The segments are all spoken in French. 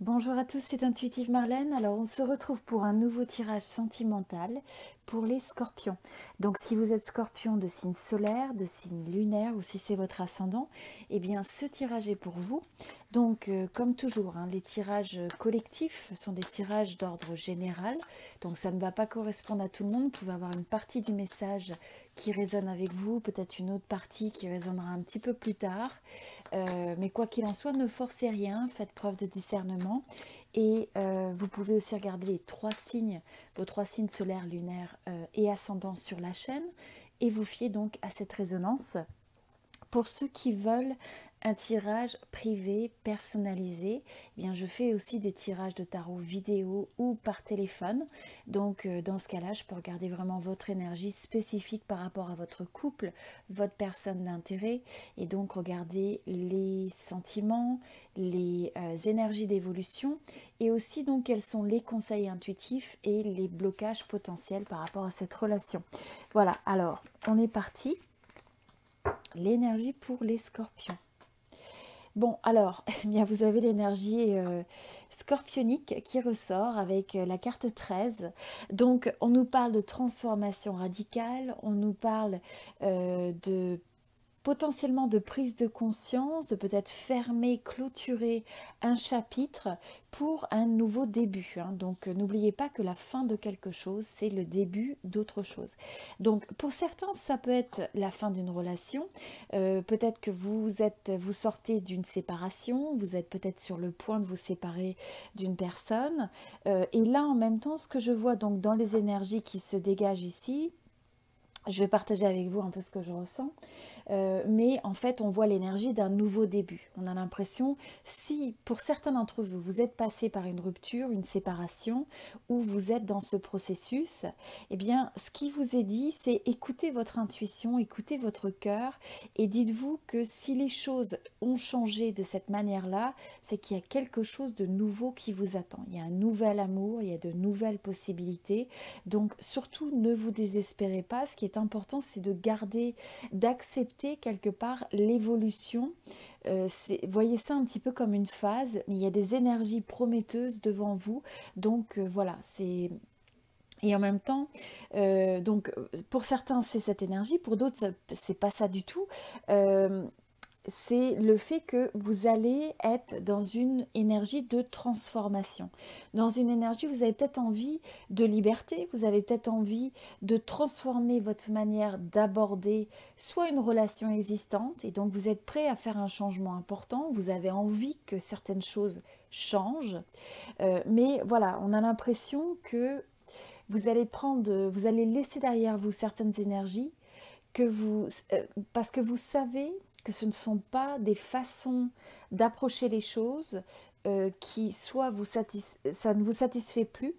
Bonjour à tous, c'est Intuitive Marlène. Alors on se retrouve pour un nouveau tirage sentimental pour les scorpions. Donc si vous êtes scorpion de signe solaire, de signe lunaire ou si c'est votre ascendant, eh bien ce tirage est pour vous. Donc comme toujours, les tirages collectifs sont des tirages d'ordre général. Donc ça ne va pas correspondre à tout le monde. Vous pouvez avoir une partie du message qui résonne avec vous, peut-être une autre partie qui résonnera un petit peu plus tard. Mais quoi qu'il en soit, ne forcez rien, faites preuve de discernement. Et vous pouvez aussi regarder les trois signes, vos trois signes solaires, lunaires et ascendants sur la chaîne. Et vous fiez donc à cette résonance. Pour ceux qui veulent un tirage privé personnalisé, eh bien je fais aussi des tirages de tarot vidéo ou par téléphone. Donc dans ce cas-là, je peux regarder vraiment votre énergie spécifique par rapport à votre couple, votre personne d'intérêt, et donc regarder les sentiments, les énergies d'évolution, et aussi donc quels sont les conseils intuitifs et les blocages potentiels par rapport à cette relation. Voilà, alors on est parti. L'énergie pour les scorpions. Bon, alors, eh bien, vous avez l'énergie scorpionique qui ressort avec la carte 13. Donc, on nous parle de transformation radicale, on nous parle de potentiellement de prise de conscience, de peut-être fermer, clôturer un chapitre pour un nouveau début. Donc n'oubliez pas que la fin de quelque chose, c'est le début d'autre chose. Donc pour certains, ça peut être la fin d'une relation. Peut-être que vous sortez d'une séparation, vous êtes peut-être sur le point de vous séparer d'une personne. Et là, en même temps, ce que je vois donc dans les énergies qui se dégagent ici, je vais partager avec vous un peu ce que je ressens, mais en fait on voit l'énergie d'un nouveau début. On a l'impression, si pour certains d'entre vous, vous êtes passé par une rupture, une séparation, ou vous êtes dans ce processus, eh bien ce qui vous est dit, c'est écoutez votre intuition, écoutez votre cœur, et dites-vous que si les choses ont changé de cette manière-là, c'est qu'il y a quelque chose de nouveau qui vous attend. Il y a un nouvel amour, il y a de nouvelles possibilités, donc surtout ne vous désespérez pas. Ce qui est important, c'est de garder, d'accepter quelque part l'évolution. Voyez ça un petit peu comme une phase, mais il y a des énergies prometteuses devant vous. Donc voilà, c'est... Et en même temps, pour certains, c'est cette énergie, pour d'autres, c'est pas ça du tout. C'est le fait que vous allez être dans une énergie de transformation. Dans une énergie, vous avez peut-être envie de liberté, vous avez peut-être envie de transformer votre manière d'aborder soit une relation existante, et donc vous êtes prêt à faire un changement important, vous avez envie que certaines choses changent, mais voilà, on a l'impression que vous allez laisser derrière vous certaines énergies parce que vous savez que ce ne sont pas des façons d'approcher les choses qui soit ça ne vous satisfait plus,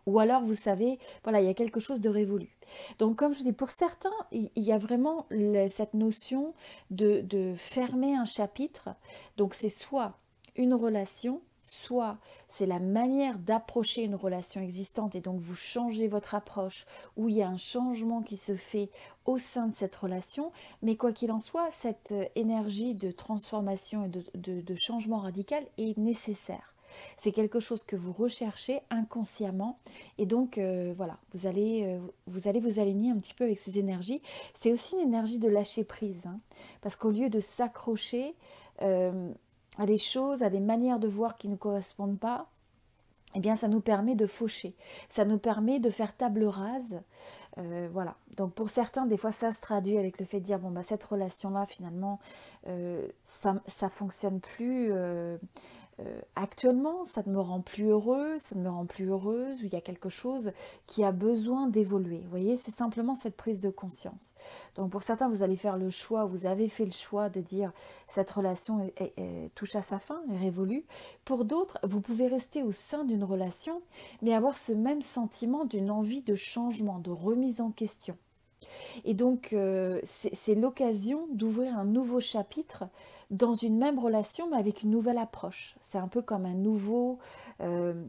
ou alors vous savez, voilà, il y a quelque chose de révolu. Donc comme je dis, pour certains, il y a vraiment cette notion de fermer un chapitre. Donc c'est soit une relation, soit c'est la manière d'approcher une relation existante, et donc vous changez votre approche, ou il y a un changement qui se fait au sein de cette relation. Mais quoi qu'il en soit, cette énergie de transformation et de changement radical est nécessaire. C'est quelque chose que vous recherchez inconsciemment, et donc voilà, vous allez vous aligner un petit peu avec ces énergies. C'est aussi une énergie de lâcher prise, parce qu'au lieu de s'accrocher à des choses, à des manières de voir qui ne correspondent pas, eh bien ça nous permet de faucher, ça nous permet de faire table rase. Voilà, donc pour certains, des fois ça se traduit avec le fait de dire, bon bah cette relation-là finalement, ça fonctionne plus actuellement, ça ne me rend plus heureux, ça ne me rend plus heureuse, ou il y a quelque chose qui a besoin d'évoluer. Vous voyez, c'est simplement cette prise de conscience. Donc pour certains, vous allez faire le choix, vous avez fait le choix de dire cette relation touche à sa fin, est révolue. Pour d'autres, vous pouvez rester au sein d'une relation, mais avoir ce même sentiment d'une envie de changement, de remise en question. Et donc, c'est l'occasion d'ouvrir un nouveau chapitre dans une même relation, mais avec une nouvelle approche. C'est un peu comme une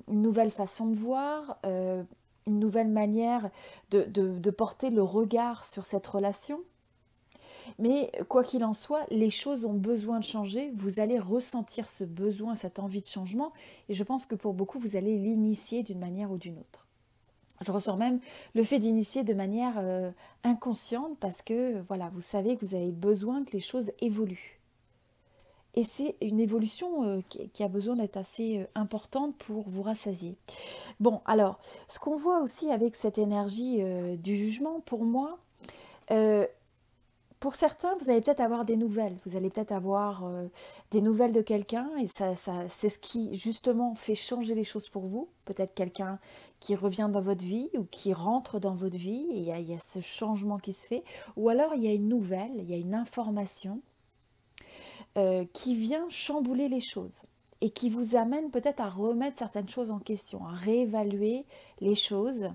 nouvelle façon de voir, une nouvelle manière de porter le regard sur cette relation. Mais quoi qu'il en soit, les choses ont besoin de changer. Vous allez ressentir ce besoin, cette envie de changement. Et je pense que pour beaucoup, vous allez l'initier d'une manière ou d'une autre. Je ressens même le fait d'initier de manière inconsciente parce que voilà, vous savez que vous avez besoin que les choses évoluent. Et c'est une évolution qui a besoin d'être assez importante pour vous rassasier. Bon, alors, ce qu'on voit aussi avec cette énergie du jugement, pour moi, euh, pour certains, vous allez peut-être avoir des nouvelles. Vous allez peut-être avoir des nouvelles de quelqu'un et c'est ce qui justement fait changer les choses pour vous. Peut-être quelqu'un qui revient dans votre vie ou qui rentre dans votre vie et il y a ce changement qui se fait. Ou alors il y a une nouvelle, il y a une information qui vient chambouler les choses et qui vous amène peut-être à remettre certaines choses en question, à réévaluer les choses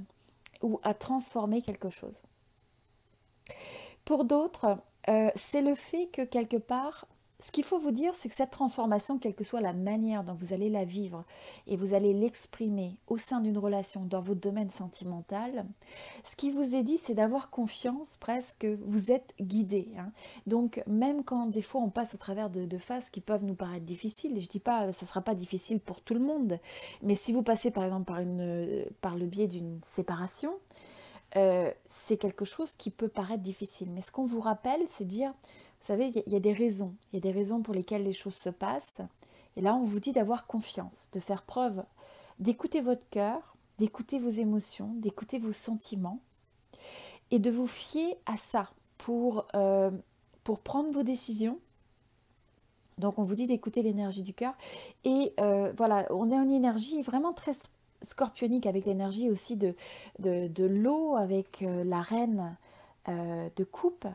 ou à transformer quelque chose. Pour d'autres, c'est le fait que quelque part, ce qu'il faut vous dire, c'est que cette transformation, quelle que soit la manière dont vous allez la vivre et vous allez l'exprimer au sein d'une relation dans votre domaine sentimental, ce qui vous est dit, c'est d'avoir confiance presque, vous êtes guidé. Hein. Donc même quand des fois on passe au travers de phases qui peuvent nous paraître difficiles, et je ne dis pas ça ne sera pas difficile pour tout le monde, mais si vous passez par exemple par le biais d'une séparation, c'est quelque chose qui peut paraître difficile. Mais ce qu'on vous rappelle, c'est dire, vous savez, il y a des raisons. Il y a des raisons pour lesquelles les choses se passent. Et là, on vous dit d'avoir confiance, de faire preuve, d'écouter votre cœur, d'écouter vos émotions, d'écouter vos sentiments et de vous fier à ça pour prendre vos décisions. Donc, on vous dit d'écouter l'énergie du cœur. Et voilà, on a une énergie vraiment très scorpionique avec l'énergie aussi de l'eau, avec la reine de coupe.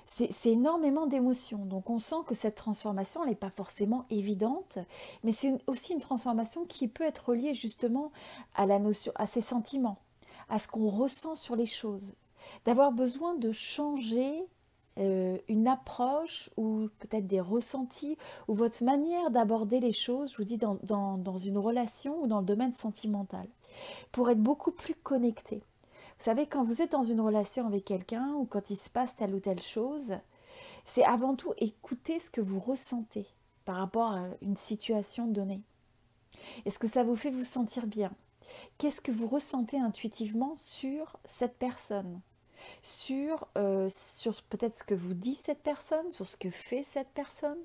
C'est énormément d'émotions. Donc on sent que cette transformation, elle n'est pas forcément évidente, mais c'est aussi une transformation qui peut être reliée justement à la notion, à ses sentiments, à ce qu'on ressent sur les choses. D'avoir besoin de changer une approche ou peut-être des ressentis ou votre manière d'aborder les choses, je vous dis, dans une relation ou dans le domaine sentimental, pour être beaucoup plus connecté. Vous savez, quand vous êtes dans une relation avec quelqu'un ou quand il se passe telle ou telle chose, c'est avant tout écouter ce que vous ressentez par rapport à une situation donnée. Est-ce que ça vous fait vous sentir bien? Qu'est-ce que vous ressentez intuitivement sur cette personne? Sur peut-être ce que vous dit cette personne, sur ce que fait cette personne?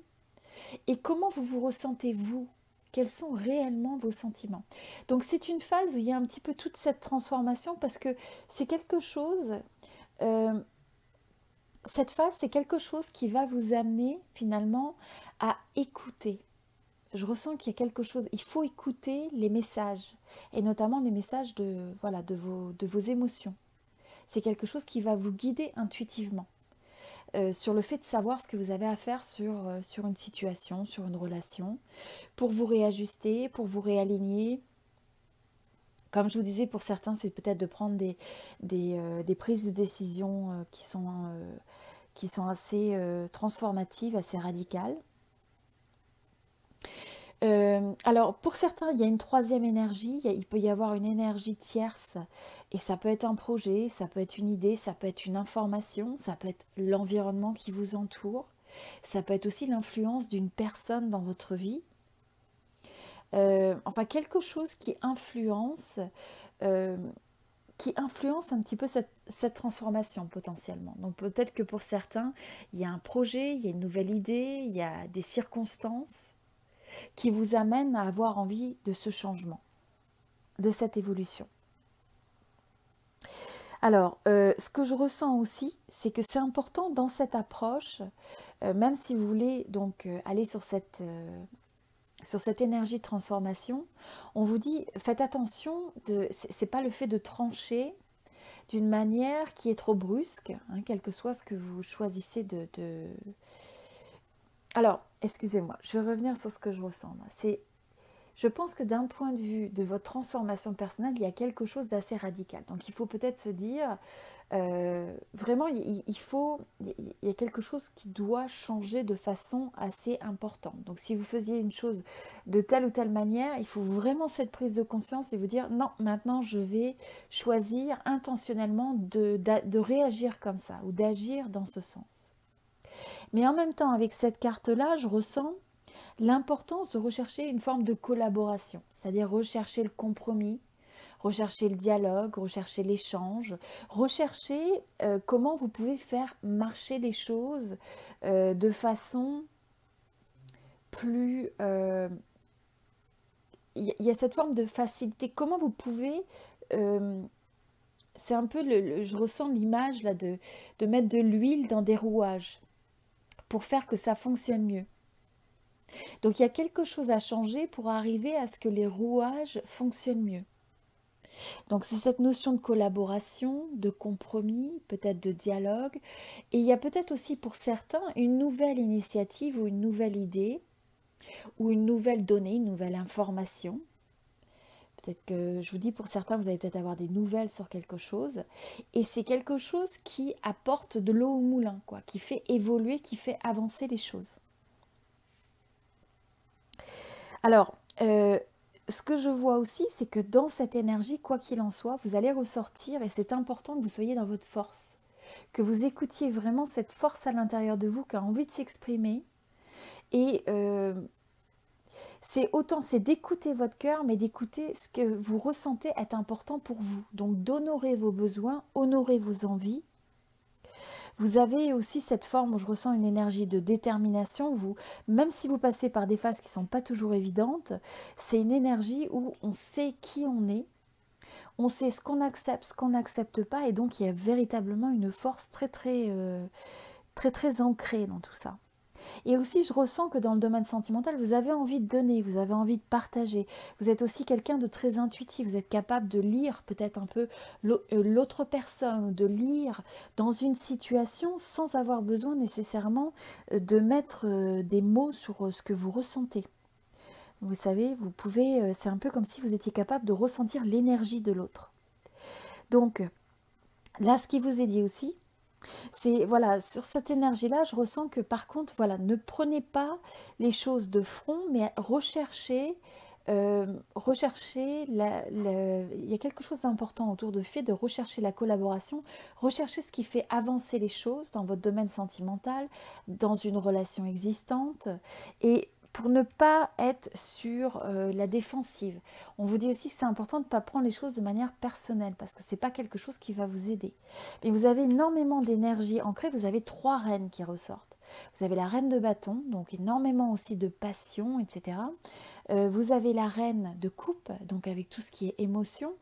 Et comment vous vous ressentez vous? Quels sont réellement vos sentiments? Donc c'est une phase où il y a un petit peu toute cette transformation parce que c'est quelque chose, cette phase c'est quelque chose qui va vous amener finalement à écouter. Je ressens qu'il y a quelque chose, il faut écouter les messages et notamment les messages voilà, de vos émotions. C'est quelque chose qui va vous guider intuitivement. Sur le fait de savoir ce que vous avez à faire sur une situation, sur une relation, pour vous réajuster, pour vous réaligner. Comme je vous disais, pour certains, c'est peut-être de prendre des prises de décision qui sont assez transformatives, assez radicales. Alors pour certains, il y a une troisième énergie, il peut y avoir une énergie tierce et ça peut être un projet, ça peut être une idée, ça peut être une information, ça peut être l'environnement qui vous entoure, ça peut être aussi l'influence d'une personne dans votre vie. Enfin quelque chose qui influence un petit peu cette transformation potentiellement. Donc peut-être que pour certains, il y a un projet, il y a une nouvelle idée, il y a des circonstances qui vous amène à avoir envie de ce changement, de cette évolution. Alors, ce que je ressens aussi, c'est que c'est important dans cette approche, même si vous voulez donc aller sur cette énergie de transformation, on vous dit, faites attention, c'est pas le fait de trancher d'une manière qui est trop brusque, hein, quel que soit ce que vous choisissez de... Alors, excusez-moi, je vais revenir sur ce que je ressens. Je pense que d'un point de vue de votre transformation personnelle, il y a quelque chose d'assez radical. Donc, il faut peut-être se dire, vraiment, il y a quelque chose qui doit changer de façon assez importante. Donc, si vous faisiez une chose de telle ou telle manière, il faut vraiment cette prise de conscience et vous dire, non, maintenant, je vais choisir intentionnellement de réagir comme ça ou d'agir dans ce sens. Mais en même temps, avec cette carte-là, je ressens l'importance de rechercher une forme de collaboration, c'est-à-dire rechercher le compromis, rechercher le dialogue, rechercher l'échange, rechercher comment vous pouvez faire marcher les choses de façon plus... Il y a cette forme de facilité. Comment vous pouvez... c'est un peu, je ressens l'image là de mettre de l'huile dans des rouages pour faire que ça fonctionne mieux. Donc il y a quelque chose à changer pour arriver à ce que les rouages fonctionnent mieux. Donc c'est cette notion de collaboration, de compromis, peut-être de dialogue. Et il y a peut-être aussi pour certains une nouvelle initiative ou une nouvelle idée ou une nouvelle donnée, une nouvelle information. Peut-être que, je vous dis, pour certains, vous allez peut-être avoir des nouvelles sur quelque chose. Et c'est quelque chose qui apporte de l'eau au moulin, quoi, qui fait évoluer, qui fait avancer les choses. Alors, ce que je vois aussi, c'est que dans cette énergie, quoi qu'il en soit, vous allez ressortir, et c'est important que vous soyez dans votre force, que vous écoutiez vraiment cette force à l'intérieur de vous qui a envie de s'exprimer. Et c'est d'écouter votre cœur, mais d'écouter ce que vous ressentez être important pour vous. Donc d'honorer vos besoins, honorer vos envies. Vous avez aussi cette forme où je ressens une énergie de détermination. Même si vous passez par des phases qui ne sont pas toujours évidentes, c'est une énergie où on sait qui on est, on sait ce qu'on accepte, ce qu'on n'accepte pas, et donc il y a véritablement une force très très ancrée dans tout ça. Et aussi, je ressens que dans le domaine sentimental, vous avez envie de donner, vous avez envie de partager. Vous êtes aussi quelqu'un de très intuitif, vous êtes capable de lire peut-être un peu l'autre personne, de lire dans une situation sans avoir besoin nécessairement de mettre des mots sur ce que vous ressentez. Vous savez, vous pouvez, c'est un peu comme si vous étiez capable de ressentir l'énergie de l'autre. Donc, là, ce qui vous est dit aussi, c'est, voilà, sur cette énergie-là, je ressens que par contre, voilà, ne prenez pas les choses de front, mais recherchez, il y a quelque chose d'important autour du fait de rechercher la collaboration, rechercher ce qui fait avancer les choses dans votre domaine sentimental, dans une relation existante, et pour ne pas être sur la défensive. On vous dit aussi que c'est important de ne pas prendre les choses de manière personnelle parce que ce n'est pas quelque chose qui va vous aider. Mais vous avez énormément d'énergie ancrée, vous avez 3 reines qui ressortent. Vous avez la reine de bâton, donc énormément aussi de passion, etc. Vous avez la reine de coupe, donc avec tout ce qui est émotion.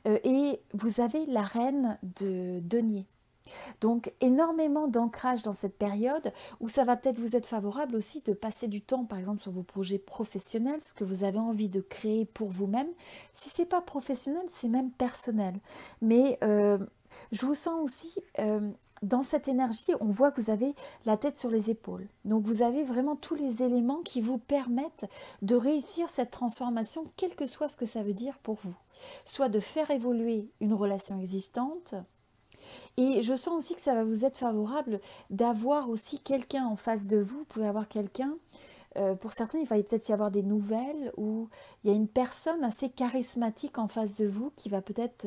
Et vous avez la reine de denier. Donc énormément d'ancrage dans cette période où ça va peut-être vous être favorable aussi de passer du temps par exemple sur vos projets professionnels, ce que vous avez envie de créer pour vous-même. Si ce n'est pas professionnel, c'est même personnel. Mais je vous sens aussi dans cette énergie, on voit que vous avez la tête sur les épaules. Donc vous avez vraiment tous les éléments qui vous permettent de réussir cette transformation, quel que soit ce que ça veut dire pour vous. Soit de faire évoluer une relation existante. Et je sens aussi que ça va vous être favorable d'avoir aussi quelqu'un en face de vous. Vous pouvez avoir quelqu'un, pour certains, il va peut-être y avoir des nouvelles où il y a une personne assez charismatique en face de vous qui va peut-être,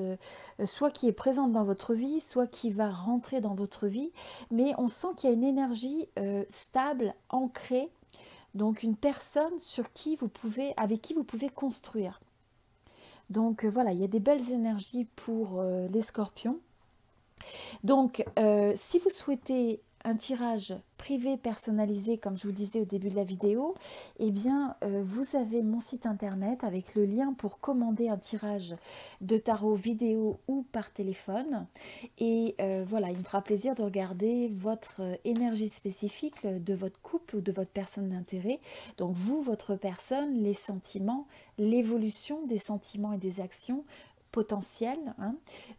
soit qui est présente dans votre vie, soit qui va rentrer dans votre vie. Mais on sent qu'il y a une énergie stable, ancrée. Donc une personne avec qui vous pouvez construire. Donc voilà, il y a des belles énergies pour les scorpions. Donc, si vous souhaitez un tirage privé personnalisé, comme je vous disais au début de la vidéo, eh bien, vous avez mon site internet avec le lien pour commander un tirage de tarot vidéo ou par téléphone. Et voilà, il me fera plaisir de regarder votre énergie spécifique de votre couple ou de votre personne d'intérêt. Donc, vous, votre personne, les sentiments, l'évolution des sentiments et des actions potentiels,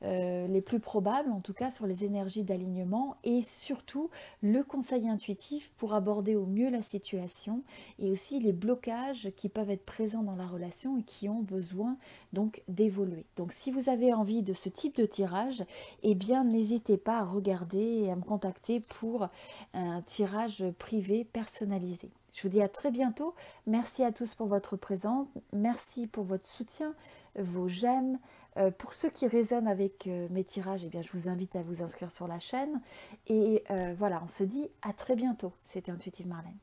les plus probables en tout cas sur les énergies d'alignement et surtout le conseil intuitif pour aborder au mieux la situation et aussi les blocages qui peuvent être présents dans la relation et qui ont besoin donc d'évoluer. Donc si vous avez envie de ce type de tirage, eh bien n'hésitez pas à regarder et à me contacter pour un tirage privé personnalisé. Je vous dis à très bientôt. Merci à tous pour votre présence. Merci pour votre soutien, vos j'aime. Pour ceux qui résonnent avec mes tirages, eh bien, je vous invite à vous inscrire sur la chaîne. Et voilà, on se dit à très bientôt. C'était Intuitive Marlène.